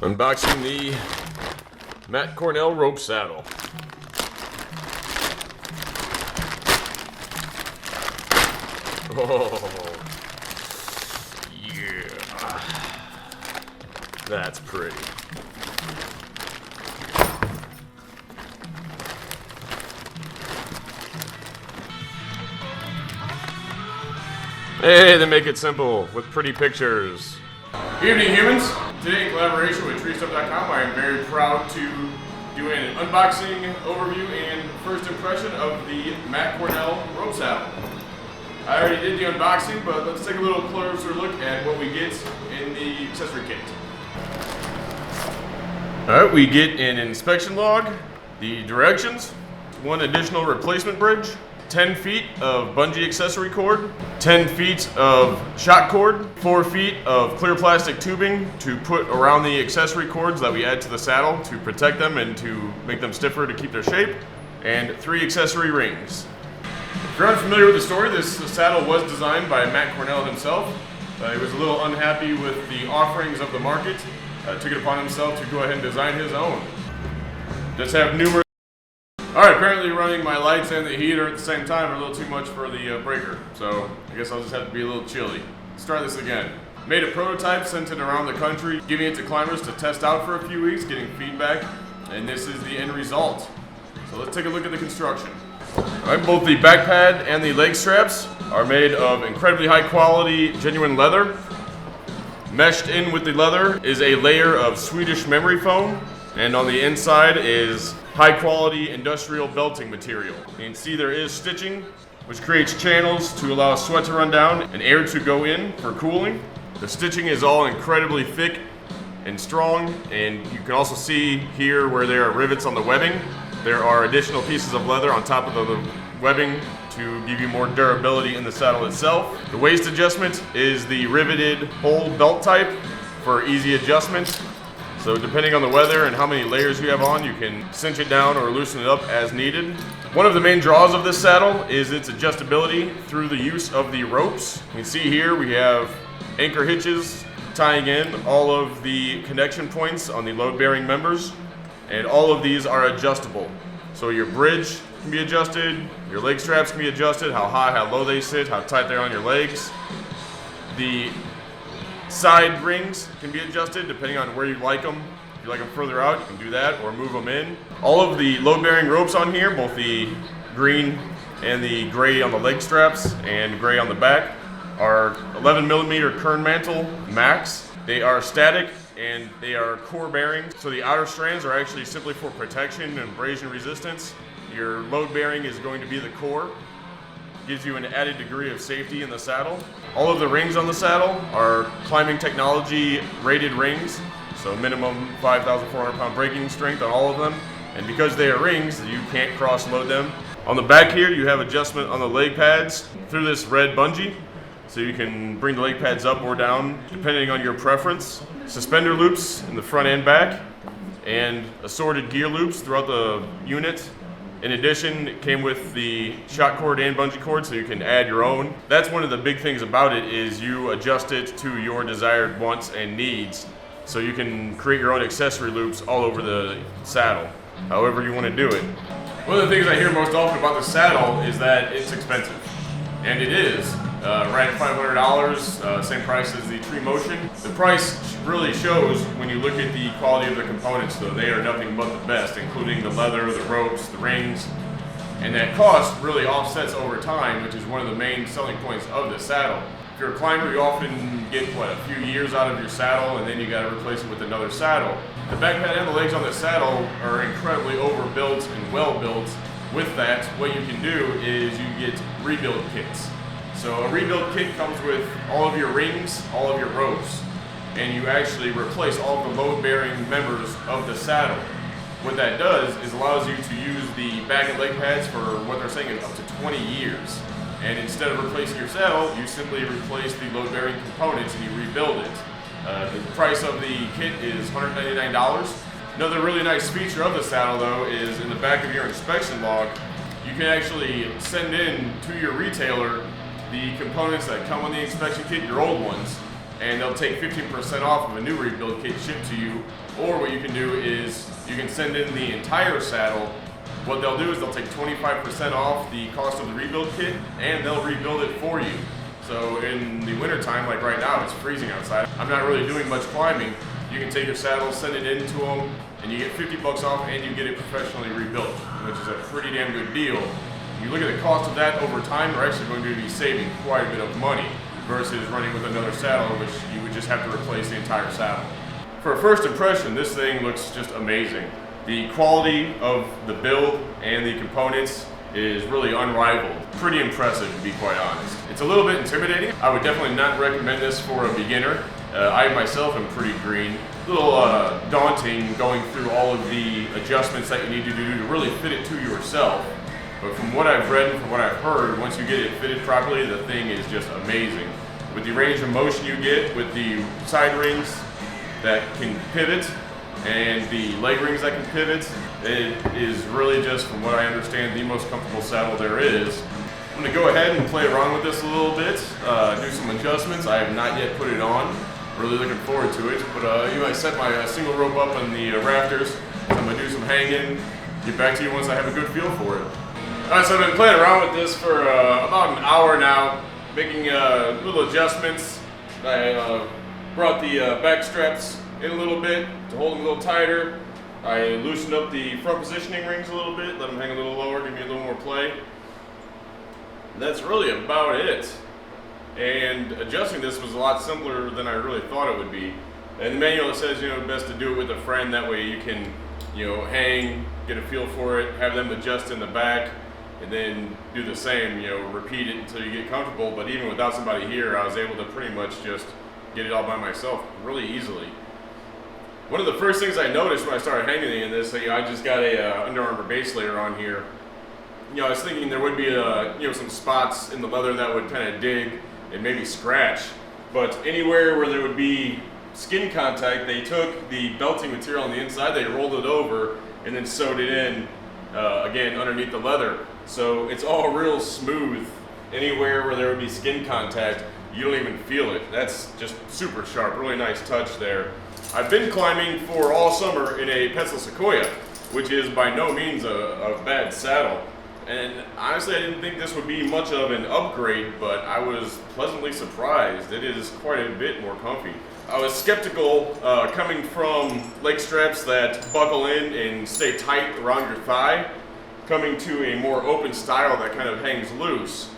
Unboxing the Matt Cornell Rope Saddle. Oh, yeah. That's pretty. Hey, they make it simple with pretty pictures. Good evening, humans. Today, in collaboration with treestuff.com, I am very proud to do an unboxing, overview, and first impression of the Matt Cornell Rope Saddle. I already did the unboxing, but let's take a little closer look at what we get in the accessory kit. Alright, we get an inspection log, the directions, one additional replacement bridge, 10 feet of bungee accessory cord, 10 feet of shock cord, 4 feet of clear plastic tubing to put around the accessory cords that we add to the saddle to protect them and to make them stiffer to keep their shape, and 3 accessory rings. If you're unfamiliar with the story, this saddle was designed by Matt Cornell himself. He was a little unhappy with the offerings of the market, took it upon himself to go ahead and design his own. Just have numerous. Alright, apparently running my lights and the heater at the same time are a little too much for the breaker, so I guess I'll just have to be a little chilly. Let's try this again. Made a prototype, sent it around the country, giving it to climbers to test out for a few weeks, getting feedback, and this is the end result. So let's take a look at the construction. Alright, both the back pad and the leg straps are made of incredibly high quality, genuine leather. Meshed in with the leather is a layer of Swedish memory foam, and on the inside is high quality industrial belting material. You can see there is stitching, which creates channels to allow sweat to run down and air to go in for cooling. The stitching is all incredibly thick and strong, and you can also see here where there are rivets on the webbing. There are additional pieces of leather on top of the webbing to give you more durability in the saddle itself. The waist adjustment is the riveted whole belt type for easy adjustment. So depending on the weather and how many layers you have on, you can cinch it down or loosen it up as needed. One of the main draws of this saddle is its adjustability through the use of the ropes. You can see here we have anchor hitches tying in all of the connection points on the load-bearing members, and all of these are adjustable. So your bridge can be adjusted, your leg straps can be adjusted, how high, how low they sit, how tight they're on your legs. The side rings can be adjusted depending on where you like them. If you like them further out, you can do that or move them in. All of the load-bearing ropes on here, both the green and the gray on the leg straps and gray on the back, are 11mm Kern mantle max. They are static and they are core bearing. So the outer strands are actually simply for protection and abrasion resistance. Your load bearing is going to be the core. Gives you an added degree of safety in the saddle. All of the rings on the saddle are climbing technology rated rings, so minimum 5,400 pound braking strength on all of them. And because they are rings, you can't cross load them. On the back here, you have adjustment on the leg pads through this red bungee, so you can bring the leg pads up or down depending on your preference. Suspender loops in the front and back, and assorted gear loops throughout the unit. In addition, it came with the shock cord and bungee cord, so you can add your own. That's one of the big things about it, is you adjust it to your desired wants and needs. So you can create your own accessory loops all over the saddle, however you want to do it. One of the things I hear most often about the saddle is that it's expensive. And it is. Right at $500, same price as the Tree Motion. The price really shows when you look at the quality of the components, though. They are nothing but the best, including the leather, the ropes, the rings. And that cost really offsets over time, which is one of the main selling points of the saddle. If you're a climber, you often get, a few years out of your saddle, and then you got to replace it with another saddle. The back pad and the legs on the saddle are incredibly overbuilt and well built. With that, what you can do is you get rebuild kits. So a rebuild kit comes with all of your rings, all of your ropes, and you actually replace all of the load-bearing members of the saddle. What that does is allows you to use the back and leg pads for what they're saying is up to 20 years. And instead of replacing your saddle, you simply replace the load-bearing components and you rebuild it. The price of the kit is $199. Another really nice feature of the saddle, though, is in the back of your inspection log, you can actually send in to your retailer the components that come on the inspection kit, your old ones, and they'll take 15% off of a new rebuild kit shipped to you. Or what you can do is you can send in the entire saddle. What they'll do is they'll take 25% off the cost of the rebuild kit, and they'll rebuild it for you. So in the winter time, like right now, it's freezing outside. I'm not really doing much climbing. You can take your saddle, send it in to them, and you get 50 bucks off, and you get it professionally rebuilt, which is a pretty damn good deal. When you look at the cost of that over time, you're actually going to be saving quite a bit of money versus running with another saddle, which you would just have to replace the entire saddle. For a first impression, this thing looks just amazing. The quality of the build and the components is really unrivaled. Pretty impressive, to be quite honest. It's a little bit intimidating. I would definitely not recommend this for a beginner. I myself am pretty green. A little daunting going through all of the adjustments that you need to do to really fit it to yourself. But from what I've read and from what I've heard, once you get it fitted properly, the thing is just amazing. With the range of motion you get, with the side rings that can pivot, and the leg rings that can pivot, it is really just, from what I understand, the most comfortable saddle there is. I'm going to go ahead and play around with this a little bit, do some adjustments. I have not yet put it on. Really looking forward to it. But I set my single rope up on the rafters. So I'm going to do some hanging. Get back to you once I have a good feel for it. Alright, so I've been playing around with this for about an hour now, making little adjustments. I brought the back straps in a little bit to hold them a little tighter. I loosened up the front positioning rings a little bit, let them hang a little lower, give me a little more play. And that's really about it. And adjusting this was a lot simpler than I really thought it would be. And the manual says, best to do it with a friend. That way you can, hang, get a feel for it, have them adjust in the back, and then do the same, repeat it until you get comfortable. But even without somebody here, I was able to pretty much just get it all by myself really easily. One of the first things I noticed when I started hanging in this, I just got a Under Armour base layer on here. I was thinking there would be some spots in the leather that would kind of dig and maybe scratch, but anywhere where there would be skin contact, they took the belting material on the inside, they rolled it over, and then sewed it in again underneath the leather. So it's all real smooth. Anywhere where there would be skin contact, you don't even feel it. That's just super sharp, really nice touch there. I've been climbing for all summer in a pencil sequoia, which is by no means a bad saddle. And honestly, I didn't think this would be much of an upgrade, but I was pleasantly surprised. It is quite a bit more comfy. I was skeptical coming from leg straps that buckle in and stay tight around your thigh, coming to a more open style that kind of hangs loose.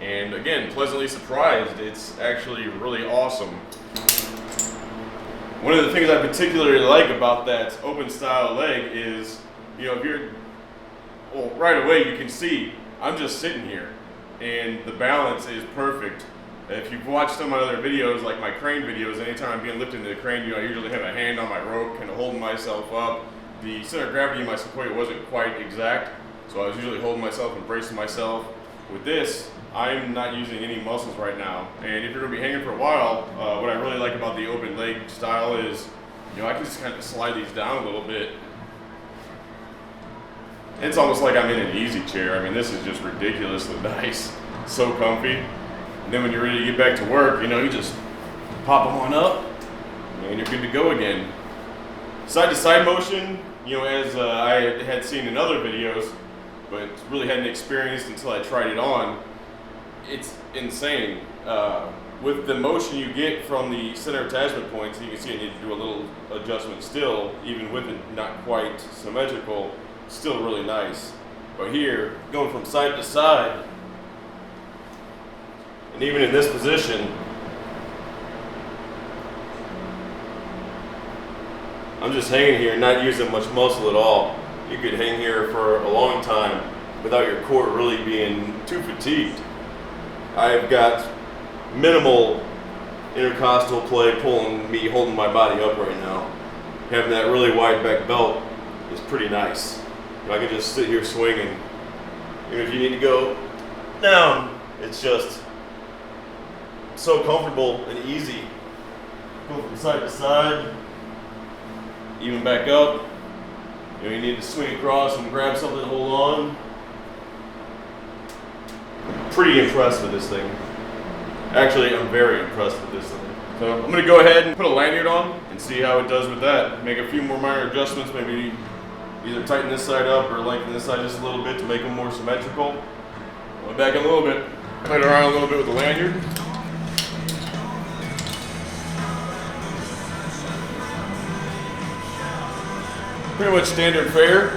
And again, pleasantly surprised. It's actually really awesome. One of the things I particularly like about that open style leg is, if you're, right away you can see I'm just sitting here and the balance is perfect. If you've watched some of my other videos, like my crane videos, anytime I'm being lifted into the crane, I usually have a hand on my rope, kind of holding myself up. The center of gravity in my sequoia wasn't quite exact, so I was usually holding myself and bracing myself. With this, I'm not using any muscles right now, and if you're going to be hanging for a while, what I really like about the open leg style is, I can just kind of slide these down a little bit. It's almost like I'm in an easy chair. I mean, this is just ridiculously nice, so comfy. And then when you're ready to get back to work, you just pop them on up, and you're good to go again. Side to side motion, as I had seen in other videos, but really hadn't experienced until I tried it on. It's insane. With the motion you get from the center attachment points, you can see I need to do a little adjustment still, even with it not quite symmetrical, still really nice. But here, going from side to side, and even in this position, I'm just hanging here, not using much muscle at all. You could hang here for a long time without your core really being too fatigued. I've got minimal intercostal play holding my body up right now. Having that really wide back belt is pretty nice. I can just sit here swinging. Even if you need to go down, it's just so comfortable and easy. Go from side to side, even back up. You need to swing across and grab something to hold on. Pretty impressed with this thing. Actually, I'm very impressed with this thing. So I'm gonna go ahead and put a lanyard on and see how it does with that. Make a few more minor adjustments, maybe either tighten this side up or lengthen this side just a little bit to make them more symmetrical. I'll back in a little bit. Play it around a little bit with the lanyard. Pretty much standard fare.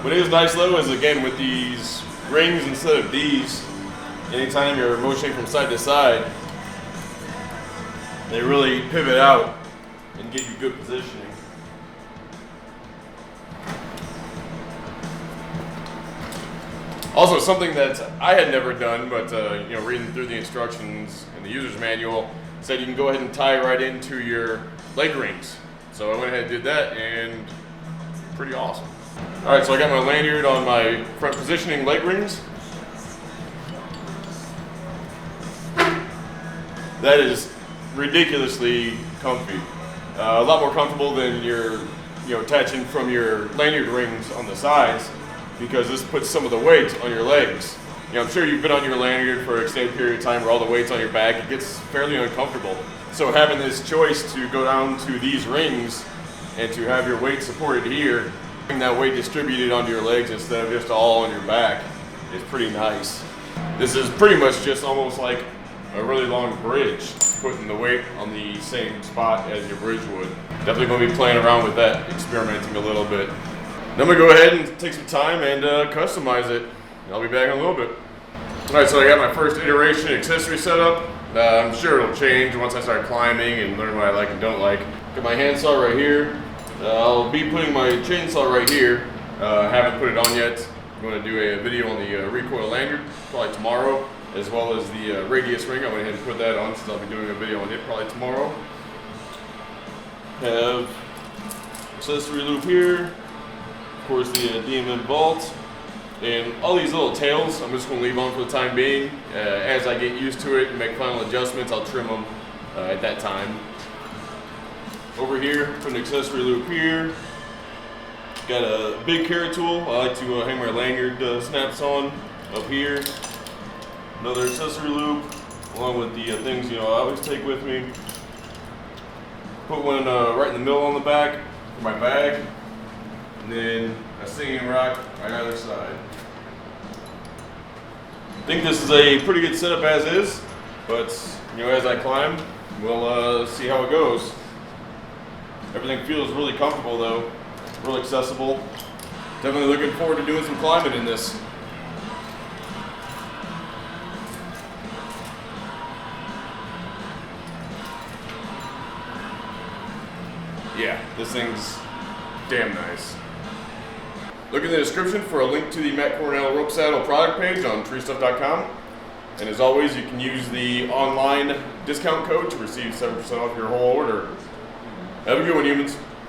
What is nice though is, again, with these rings instead of these, anytime you're motioning from side to side, they really pivot out and give you good positioning. Also, something that I had never done, but reading through the instructions in the user's manual, said you can go ahead and tie right into your leg rings. So I went ahead and did that, and pretty awesome. All right, so I got my lanyard on my front positioning leg rings. That is ridiculously comfy. A lot more comfortable than your, attaching from your lanyard rings on the sides, because this puts some of the weight on your legs. I'm sure you've been on your lanyard for an extended period of time where all the weight's on your back. It gets fairly uncomfortable. So having this choice to go down to these rings and to have your weight supported here, having that weight distributed onto your legs instead of just all on your back is pretty nice. This is pretty much just almost like a really long bridge, putting the weight on the same spot as your bridge would. Definitely going to be playing around with that, experimenting a little bit. Then I'm going to go ahead and take some time and customize it. I'll be back in a little bit. Alright, so I got my first iteration accessory set up. I'm sure it'll change once I start climbing and learn what I like and don't like. Got my handsaw right here. I'll be putting my chainsaw right here. Haven't put it on yet. I'm going to do a video on the recoil lanyard probably tomorrow, as well as the radius ring. I went ahead and put that on since I'll be doing a video on it probably tomorrow. Have accessory loop here. Of course, the DMM vault. And all these little tails, I'm just going to leave on for the time being. As I get used to it and make final adjustments, I'll trim them at that time. Over here, put an accessory loop here. Got a big carrot tool. I like to hang my lanyard snaps on up here. Another accessory loop, along with the things I always take with me. Put one right in the middle on the back for my bag, and then a singing rock on either side. I think this is a pretty good setup as is, but as I climb, we'll see how it goes. Everything feels really comfortable though, real accessible. Definitely looking forward to doing some climbing in this. Yeah, this thing's damn nice. Look in the description for a link to the Matt Cornell Rope Saddle product page on treestuff.com. And as always, you can use the online discount code to receive 7% off your whole order. Have a good one, humans.